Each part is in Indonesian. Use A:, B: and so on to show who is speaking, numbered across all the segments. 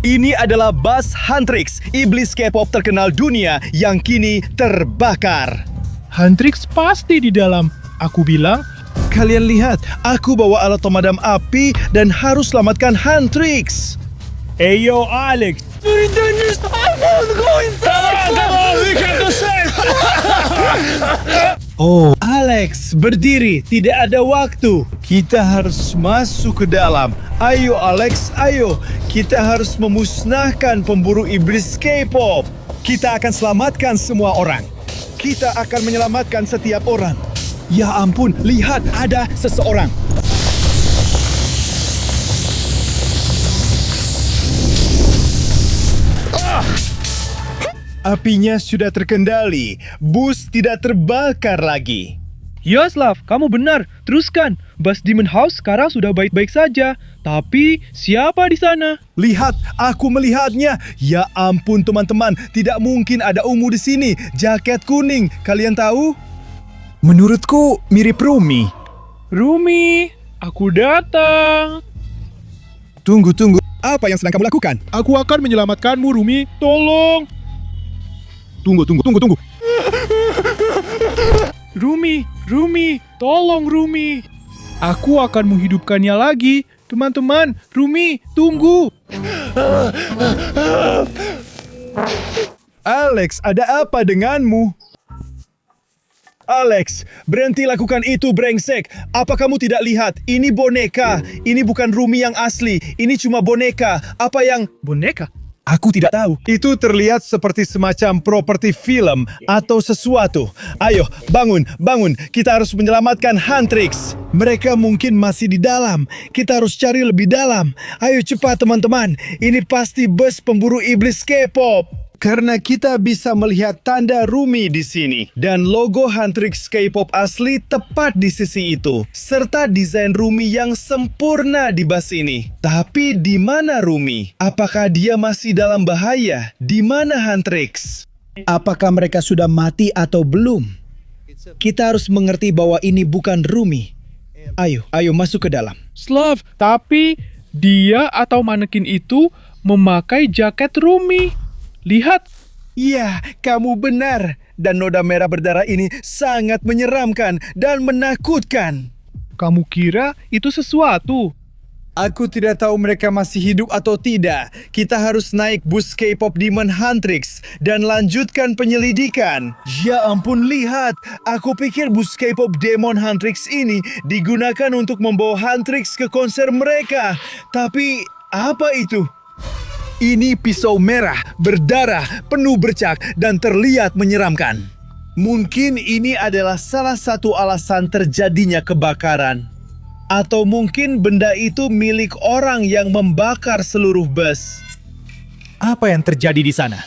A: Ini adalah bus Huntrix, iblis K-pop terkenal dunia yang kini terbakar.
B: Huntrix pasti di dalam. Aku bilang,
A: Kalian lihat, aku bawa alat pemadam api dan harus selamatkan Huntrix.
B: Eyo Alex.
A: Oh, Alex, berdiri. Tidak ada waktu. Kita harus masuk ke dalam. Ayo, Alex, ayo. Kita harus memusnahkan pemburu iblis K-pop. Kita akan selamatkan semua orang. Kita akan menyelamatkan setiap orang. Ya ampun, lihat ada seseorang. Apinya sudah terkendali. Bus tidak terbakar lagi.
B: ya Slav, kamu benar. Teruskan. Bus Demon House sekarang sudah baik-baik saja. Tapi siapa di sana?
A: Lihat, aku melihatnya. Ya ampun teman-teman, tidak mungkin ada ungu di sini. Jaket kuning, kalian tahu? Menurutku mirip Rumi.
B: Rumi, aku datang.
A: Tunggu. Apa yang sedang kamu lakukan?
B: Aku akan menyelamatkanmu, Rumi. Tolong.
A: Tunggu.
B: Rumi, tolong Rumi. Aku akan menghidupkannya lagi. Teman-teman, Rumi, tunggu.
A: Alex, ada apa denganmu? Alex, berhenti lakukan itu, brengsek. Apa kamu tidak lihat? Ini boneka. Ini bukan Rumi yang asli. Ini cuma boneka. Apa yang...
B: Boneka?
A: Aku tidak tahu. Itu terlihat seperti semacam properti film atau sesuatu. Ayo, bangun. Kita harus menyelamatkan Huntrix. Mereka mungkin masih di dalam. Kita harus cari lebih dalam. Ayo cepat teman-teman. Ini pasti bus pemburu iblis K-pop. Karena kita bisa melihat tanda Rumi di sini. Dan logo Huntrix K-pop asli tepat di sisi itu. Serta desain Rumi yang sempurna di bus ini. Tapi di mana Rumi? Apakah dia masih dalam bahaya? Di mana Huntrix? Apakah mereka sudah mati atau belum? Kita harus mengerti bahwa ini bukan Rumi. Ayo masuk ke dalam.
B: Slav, tapi dia atau manekin itu memakai jaket Rumi. Lihat.
A: Iya, kamu benar. Dan noda merah berdarah ini sangat menyeramkan dan menakutkan.
B: Kamu kira itu sesuatu?
A: Aku tidak tahu mereka masih hidup atau tidak. Kita harus naik bus K-pop Demon Huntrix dan lanjutkan penyelidikan. Ya ampun, lihat. Aku pikir bus K-pop Demon Huntrix ini digunakan untuk membawa Huntrix ke konser mereka. Tapi apa itu? Ini pisau merah, berdarah, penuh bercak, dan terlihat menyeramkan. Mungkin ini adalah salah satu alasan terjadinya kebakaran. Atau mungkin benda itu milik orang yang membakar seluruh bus. Apa yang terjadi di sana?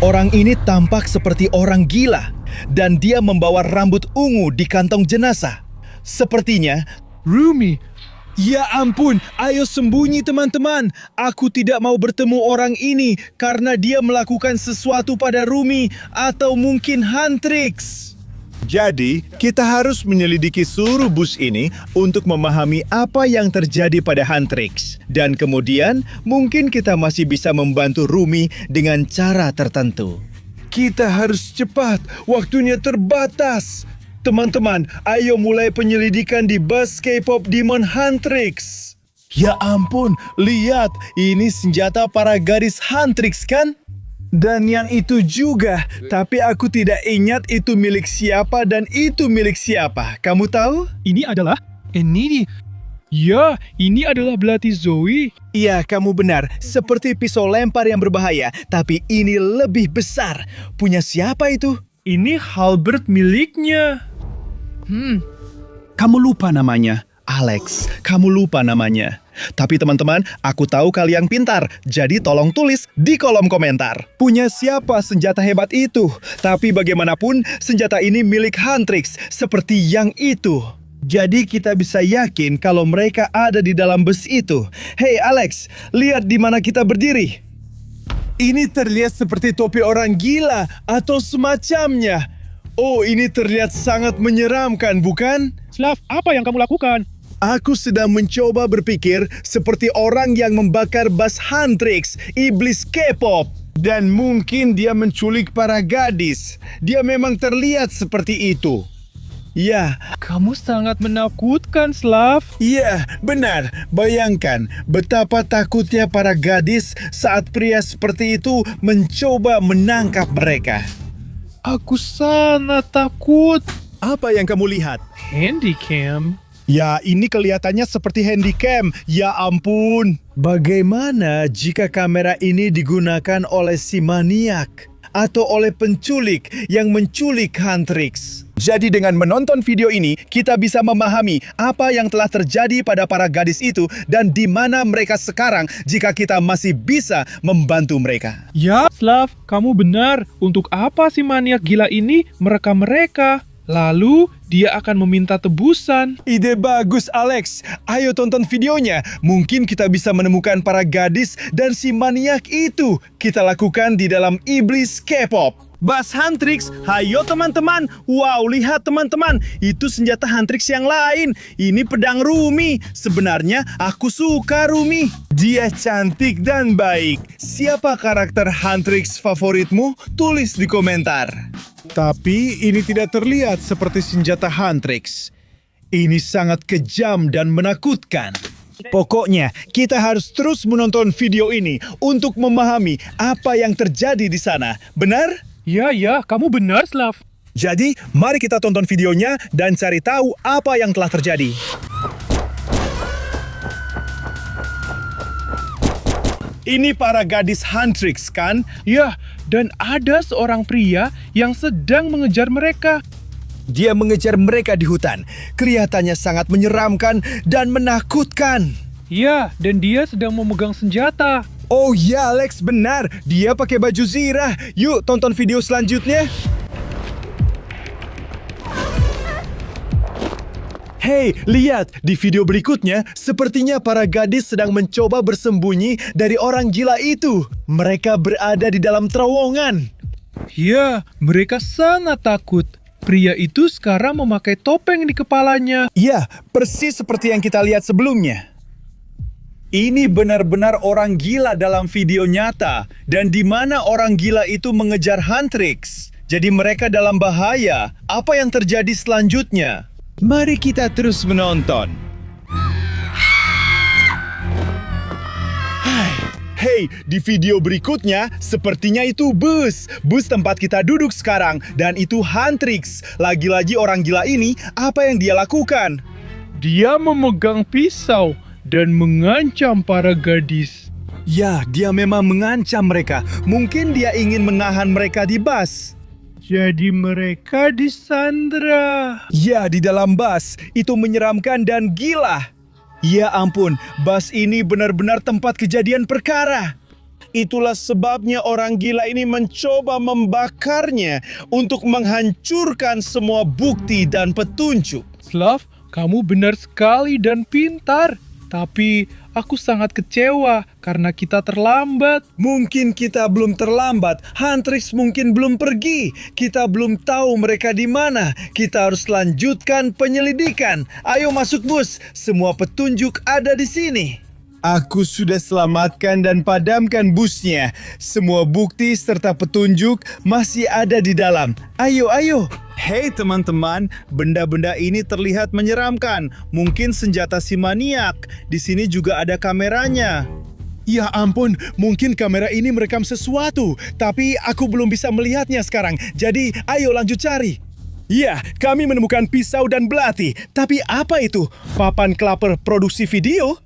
A: Orang ini tampak seperti orang gila, dan dia membawa rambut ungu di kantong jenazah. Sepertinya,
B: Rumi.
A: ya ampun, ayo sembunyi teman-teman. Aku tidak mau bertemu orang ini karena dia melakukan sesuatu pada Rumi atau mungkin Huntrix. Jadi, kita harus menyelidiki seluruh bus ini untuk memahami apa yang terjadi pada Huntrix. Dan kemudian, mungkin kita masih bisa membantu Rumi dengan cara tertentu. Kita harus cepat, waktunya terbatas. Teman-teman, ayo mulai penyelidikan di bus K-pop Demon Huntrix. Ya ampun, lihat, ini senjata para gadis Huntrix kan? Dan yang itu juga, tapi aku tidak ingat itu milik siapa dan itu milik siapa. Kamu tahu?
B: Ini adalah Ya, ini adalah belati Zoe.
A: Iya, kamu benar. Seperti pisau lempar yang berbahaya, tapi ini lebih besar. Punya siapa itu?
B: Ini halberd miliknya.
A: Kamu lupa namanya. Alex, kamu lupa namanya. Tapi teman-teman, aku tahu kalian pintar. Jadi tolong tulis di kolom komentar. Punya siapa senjata hebat itu? Tapi bagaimanapun, senjata ini milik Huntrix. Seperti yang itu. Jadi kita bisa yakin kalau mereka ada di dalam bus itu. Hei Alex, lihat di mana kita berdiri. Ini terlihat seperti topi orang gila atau semacamnya. Oh, ini terlihat sangat menyeramkan, bukan?
B: Slav, apa yang kamu lakukan?
A: Aku sedang mencoba berpikir seperti orang yang membakar bas Huntrix, iblis K-pop. Dan mungkin dia menculik para gadis. Dia memang terlihat seperti itu. Ya,
B: Kamu sangat menakutkan, Slav.
A: iya, benar. Bayangkan betapa takutnya para gadis saat pria seperti itu mencoba menangkap mereka.
B: Aku sangat takut.
A: Apa yang kamu lihat?
B: Handycam.
A: Ya, ini kelihatannya seperti handycam. Ya ampun. Bagaimana jika kamera ini digunakan oleh si maniak atau oleh penculik yang menculik Huntrix? Jadi dengan menonton video ini, kita bisa memahami apa yang telah terjadi pada para gadis itu dan di mana mereka sekarang jika kita masih bisa membantu mereka.
B: Ya, Slav, kamu benar. Untuk apa si maniak gila ini merekam mereka? Lalu dia akan meminta tebusan.
A: Ide bagus, Alex. Ayo tonton videonya. Mungkin kita bisa menemukan para gadis dan si maniak itu. Kita lakukan di dalam iblis K-pop. Bas Huntrix, hayo teman-teman. Wow, lihat teman-teman. Itu senjata Huntrix yang lain. Ini pedang Rumi. Sebenarnya aku suka Rumi. Dia cantik dan baik. Siapa karakter Huntrix favoritmu? Tulis di komentar. Tapi ini tidak terlihat seperti senjata Huntrix. Ini sangat kejam dan menakutkan. Pokoknya, kita harus terus menonton video ini untuk memahami apa yang terjadi di sana. Benar?
B: Ya, kamu benar, Slav.
A: Jadi, mari kita tonton videonya dan cari tahu apa yang telah terjadi. Ini para gadis Huntrix, kan?
B: Ya, dan ada seorang pria yang sedang mengejar mereka.
A: Dia mengejar mereka di hutan. Kelihatannya sangat menyeramkan dan menakutkan.
B: Ya, dan dia sedang memegang senjata.
A: Oh ya, Alex, benar. Dia pakai baju zirah. Yuk, tonton video selanjutnya. Hei, lihat. Di video berikutnya, sepertinya para gadis sedang mencoba bersembunyi dari orang gila itu. Mereka berada di dalam terowongan.
B: Ya, mereka sangat takut. Pria itu sekarang memakai topeng di kepalanya.
A: Ya, persis seperti yang kita lihat sebelumnya. Ini benar-benar orang gila dalam video nyata. Dan di mana orang gila itu mengejar Huntrix. Jadi mereka dalam bahaya. Apa yang terjadi selanjutnya? Mari kita terus menonton. Hey, di video berikutnya, sepertinya itu bus. Bus tempat kita duduk sekarang. Dan itu Huntrix. Lagi-lagi orang gila ini, apa yang dia lakukan?
B: Dia memegang pisau dan mengancam para gadis.
A: Ya, dia memang mengancam mereka. Mungkin dia ingin menahan mereka di bus.
B: Jadi mereka disandra.
A: Ya, di dalam bus. Itu menyeramkan dan gila. Ya ampun, bus ini benar-benar tempat kejadian perkara. Itulah sebabnya orang gila ini mencoba membakarnya untuk menghancurkan semua bukti dan petunjuk.
B: Slav, kamu benar sekali dan pintar. Tapi aku sangat kecewa karena kita terlambat.
A: Mungkin kita belum terlambat. Huntrix mungkin belum pergi. Kita belum tahu mereka di mana. Kita harus lanjutkan penyelidikan. Ayo masuk bus. Semua petunjuk ada di sini. Aku sudah selamatkan dan padamkan busnya. Semua bukti serta petunjuk masih ada di dalam. Ayo. Hei teman-teman, benda-benda ini terlihat menyeramkan. Mungkin senjata si maniak. Di sini juga ada kameranya. Ya ampun, mungkin kamera ini merekam sesuatu. Tapi aku belum bisa melihatnya sekarang. Jadi, ayo lanjut cari. Ya, kami menemukan pisau dan belati. Tapi apa itu? Papan klaper produksi video?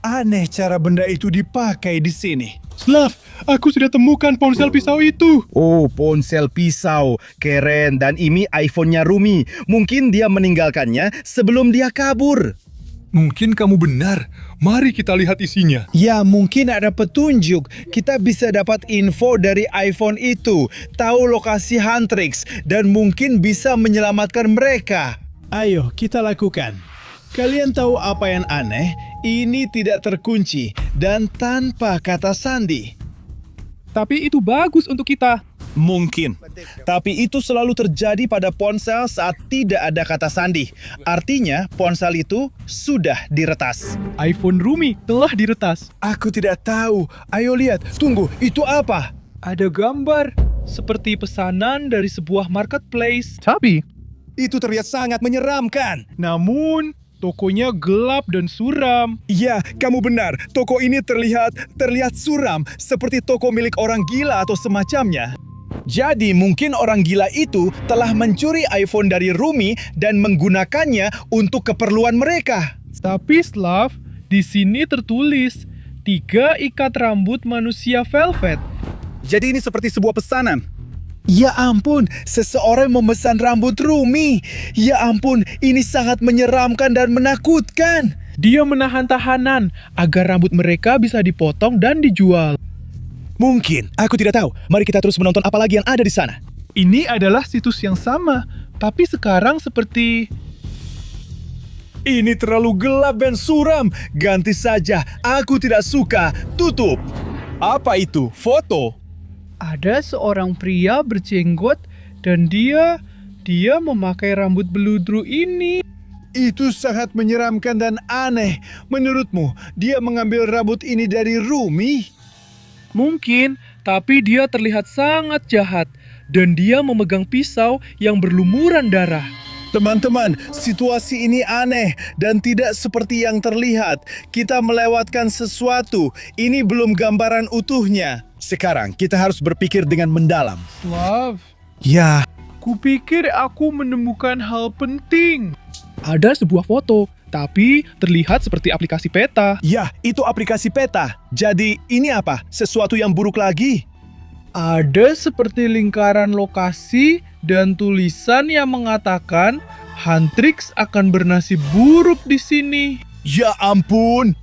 A: Aneh cara benda itu dipakai di sini.
B: Slav, aku sudah temukan ponsel pisau itu.
A: Oh, ponsel pisau. Keren. Dan ini iPhone-nya Rumi. Mungkin dia meninggalkannya sebelum dia kabur.
B: Mungkin kamu benar. Mari kita lihat isinya.
A: Ya, mungkin ada petunjuk. Kita bisa dapat info dari iPhone itu. Tahu lokasi Huntrix. Dan mungkin bisa menyelamatkan mereka. Ayo, kita lakukan. Kalian tahu apa yang aneh? Ini tidak terkunci dan tanpa kata sandi.
B: Tapi itu bagus untuk kita.
A: Mungkin. Tapi itu selalu terjadi pada ponsel saat tidak ada kata sandi. Artinya, ponsel itu sudah diretas.
B: iPhone Rumi telah diretas.
A: Aku tidak tahu. Ayo lihat. Tunggu, itu apa?
B: Ada gambar seperti pesanan dari sebuah marketplace. Tapi,
A: Itu terlihat sangat menyeramkan.
B: namun tokonya gelap dan suram.
A: Ya, kamu benar. Toko ini terlihat suram, seperti toko milik orang gila atau semacamnya. Jadi mungkin orang gila itu telah mencuri iPhone dari Rumi dan menggunakannya untuk keperluan mereka.
B: Tapi Slav, di sini tertulis 3 ikat rambut manusia velvet.
A: Jadi ini seperti sebuah pesanan. Ya ampun, seseorang memesan rambut Rumi. Ya ampun, ini sangat menyeramkan dan menakutkan.
B: Dia menahan tahanan agar rambut mereka bisa dipotong dan dijual.
A: Mungkin, aku tidak tahu. Mari kita terus menonton apa lagi yang ada di sana.
B: Ini adalah situs yang sama, tapi sekarang seperti...
A: Ini terlalu gelap dan suram. Ganti saja, aku tidak suka. Tutup. Apa itu? Foto?
B: Ada seorang pria berjenggot dan dia memakai rambut beludru ini.
A: Itu sangat menyeramkan dan aneh. Menurutmu, dia mengambil rambut ini dari Rumi?
B: Mungkin, tapi dia terlihat sangat jahat dan dia memegang pisau yang berlumuran darah.
A: Teman-teman, situasi ini aneh dan tidak seperti yang terlihat. Kita melewatkan sesuatu. Ini belum gambaran utuhnya. Sekarang, kita harus berpikir dengan mendalam.
B: Slav,
A: Ya,
B: kupikir aku menemukan hal penting. Ada sebuah foto, tapi terlihat seperti aplikasi peta.
A: ya, itu aplikasi peta. Jadi, ini apa? Sesuatu yang buruk lagi?
B: Ada seperti lingkaran lokasi dan tulisan yang mengatakan Huntrix akan bernasib buruk di sini.
A: Ya ampun!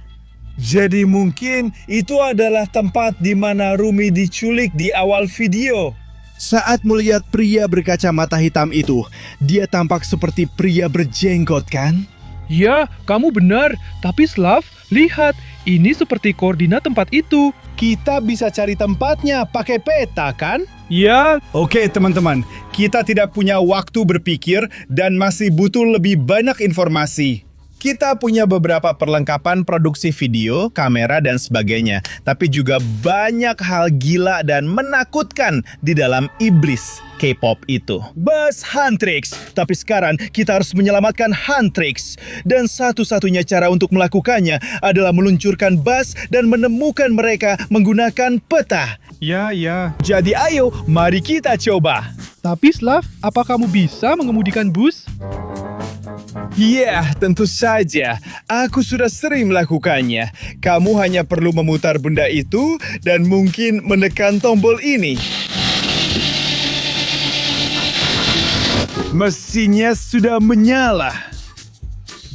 A: Jadi mungkin itu adalah tempat di mana Rumi diculik di awal video. Saat melihat pria berkacamata hitam itu, dia tampak seperti pria berjenggot, kan?
B: Ya, kamu benar. Tapi Slav, lihat, ini seperti koordinat tempat itu.
A: Kita bisa cari tempatnya pakai peta, kan?
B: Ya,
A: Oke, teman-teman. Kita tidak punya waktu berpikir dan masih butuh lebih banyak informasi. Kita punya beberapa perlengkapan produksi video, kamera, dan sebagainya. Tapi juga banyak hal gila dan menakutkan di dalam iblis K-pop itu. Buzz Huntrix. Tapi sekarang kita harus menyelamatkan Huntrix. Dan satu-satunya cara untuk melakukannya adalah meluncurkan Buzz dan menemukan mereka menggunakan peta.
B: ya.
A: Jadi ayo, mari kita coba.
B: Tapi Slav, apa kamu bisa mengemudikan bus?
A: Ya, tentu saja. Aku sudah sering melakukannya. Kamu hanya perlu memutar benda itu dan mungkin menekan tombol ini. Mesinnya sudah menyala.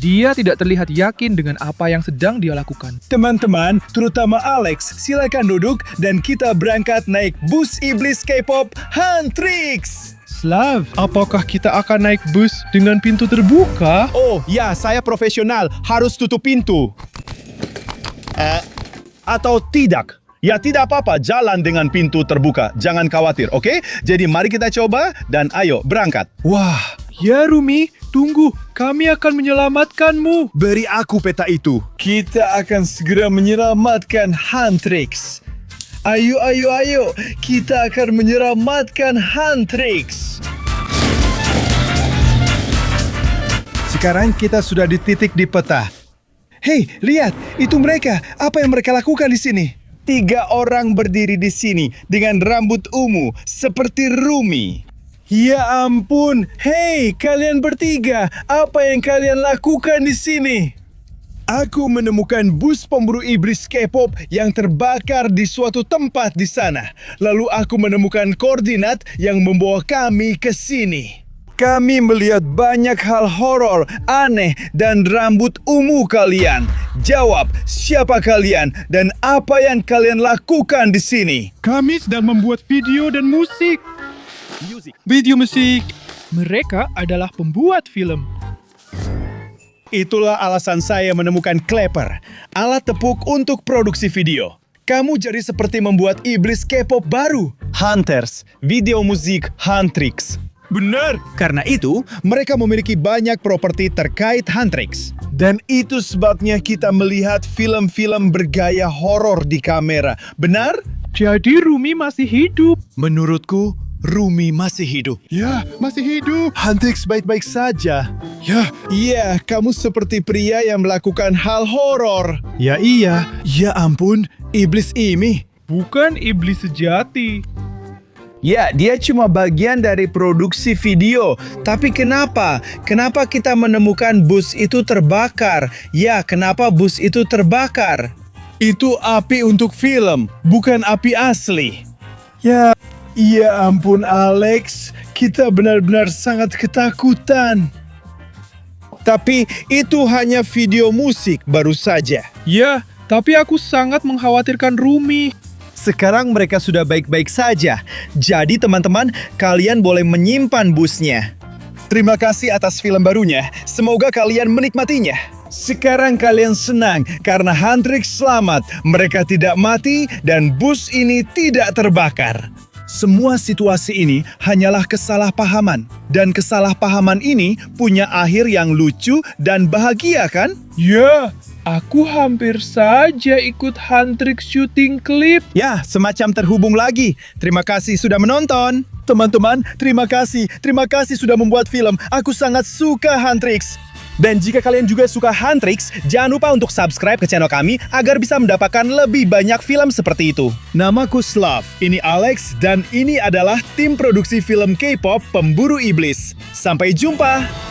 B: Dia tidak terlihat yakin dengan apa yang sedang dia lakukan.
A: Teman-teman, terutama Alex, silakan duduk dan kita berangkat naik bus iblis K-pop Huntrix.
B: Slav, apakah kita akan naik bus dengan pintu terbuka?
A: Oh ya, saya profesional. Harus tutup pintu. Atau tidak? Ya tidak apa-apa, jalan dengan pintu terbuka. Jangan khawatir, oke? Jadi mari kita coba dan ayo berangkat. Wah,
B: Ya Rumi, tunggu, kami akan menyelamatkanmu.
A: beri aku peta itu. Kita akan segera menyelamatkan Huntrix. Ayo, kita akan menyelamatkan Huntrix. Sekarang kita sudah di titik di peta. Hei, lihat, itu mereka. Apa yang mereka lakukan di sini? 3 orang berdiri di sini dengan rambut ungu seperti Rumi. Ya ampun, hei kalian bertiga, apa yang kalian lakukan di sini? Aku menemukan bus pemburu iblis K-pop yang terbakar di suatu tempat di sana. Lalu aku menemukan koordinat yang membawa kami ke sini. Kami melihat banyak hal horor, aneh, dan rambut ungu kalian. Jawab, siapa kalian dan apa yang kalian lakukan di sini?
B: Kami sedang membuat video dan musik. Video musik. Mereka adalah pembuat film.
A: Itulah alasan saya menemukan Clapper, alat tepuk untuk produksi video. Kamu jadi seperti membuat iblis K-pop baru. Hunters, video musik Huntrix. Benar, karena itu mereka memiliki banyak properti terkait Huntrix. Dan itu sebabnya kita melihat film-film bergaya horor di kamera. Benar?
B: Jadi Rumi masih hidup.
A: Menurutku, Rumi masih hidup.
C: Ya, masih hidup.
A: Huntrix baik-baik saja. Iya, kamu seperti pria yang melakukan hal horor. Ya iya, ya ampun, iblis ini.
B: Bukan iblis sejati.
A: Ya, dia cuma bagian dari produksi video. Tapi kenapa? Kenapa kita menemukan bus itu terbakar? Ya, kenapa bus itu terbakar? Itu api untuk film, bukan api asli. Ya ampun Alex, kita benar-benar sangat ketakutan. Tapi itu hanya video musik baru saja.
B: Ya, tapi aku sangat mengkhawatirkan Rumi.
A: Sekarang mereka sudah baik-baik saja. Jadi teman-teman, kalian boleh menyimpan busnya. Terima kasih atas film barunya. Semoga kalian menikmatinya. Sekarang kalian senang karena Huntrix selamat. Mereka tidak mati dan bus ini tidak terbakar. Semua situasi ini hanyalah kesalahpahaman. Dan kesalahpahaman ini punya akhir yang lucu dan bahagia kan?
B: Ya, aku hampir saja ikut Huntrix syuting klip.
A: Ya, semacam terhubung lagi. Terima kasih sudah menonton. Teman-teman, terima kasih. Terima kasih sudah membuat film. Aku sangat suka Huntrix. Dan jika kalian juga suka Huntrix, jangan lupa untuk subscribe ke channel kami agar bisa mendapatkan lebih banyak film seperti itu. Namaku Slav, ini Alex, dan ini adalah tim produksi film K-pop Pemburu Iblis. Sampai jumpa!